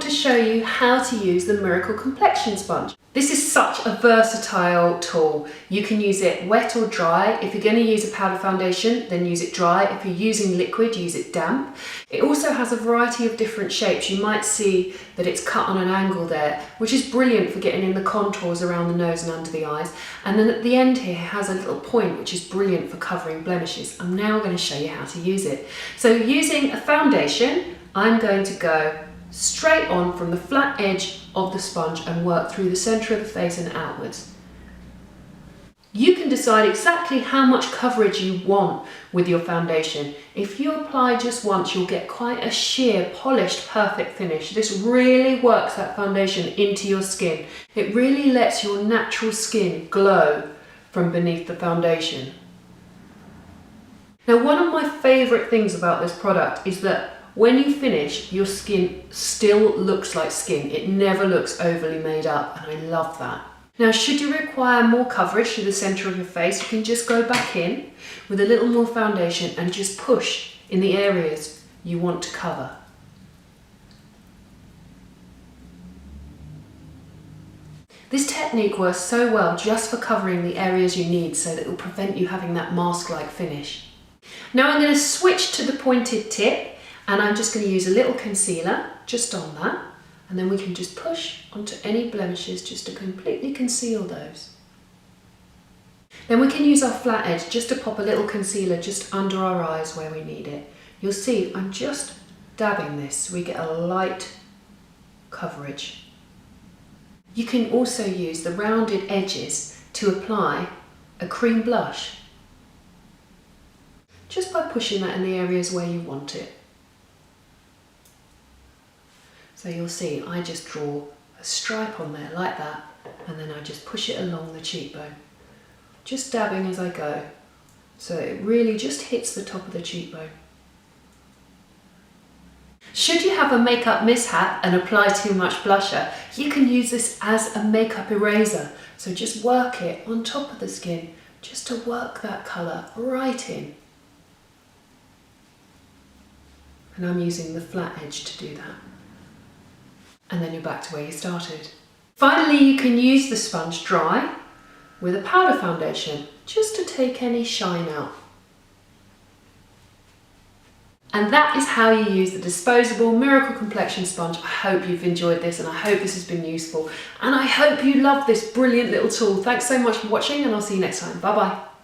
to show you how to use the Miracle Complexion sponge. This is such a versatile tool. You can use it wet or dry. If you're going to use a powder foundation, then use it dry. If you're using liquid, use it damp. It also has a variety of different shapes. You might see that it's cut on an angle there, which is brilliant for getting in the contours around the nose and under the eyes. And then at the end here, it has a little point, which is brilliant for covering blemishes. I'm now going to show you how to use it. So using a foundation, I'm going to go straight on from the flat edge of the sponge and work through the centre of the face and outwards. You can decide exactly how much coverage you want with your foundation. If you apply just once, you'll get quite a sheer, polished, perfect finish. This really works that foundation into your skin. It really lets your natural skin glow from beneath the foundation. Now, one of my favourite things about this product is that when you finish, your skin still looks like skin. It never looks overly made up, and I love that. Now, should you require more coverage to the centre of your face, you can just go back in with a little more foundation and just push in the areas you want to cover. This technique works so well just for covering the areas you need, so that it will prevent you having that mask-like finish. Now I'm going to switch to the pointed tip. And I'm just going to use a little concealer just on that, and then we can just push onto any blemishes just to completely conceal those. Then we can use our flat edge just to pop a little concealer just under our eyes where we need it. You'll see I'm just dabbing this so we get a light coverage. You can also use the rounded edges to apply a cream blush, just by pushing that in the areas where you want it. So you'll see I just draw a stripe on there like that, and then I just push it along the cheekbone, just dabbing as I go, so it really just hits the top of the cheekbone. Should you have a makeup mishap and apply too much blusher, you can use this as a makeup eraser. So just work it on top of the skin, just to work that colour right in. And I'm using the flat edge to do that. And then you're back to where you started. Finally, you can use the sponge dry with a powder foundation just to take any shine out. And that is how you use the disposable Miracle Complexion sponge. I hope you've enjoyed this, and I hope this has been useful. And I hope you love this brilliant little tool. Thanks so much for watching, and I'll see you next time. Bye bye.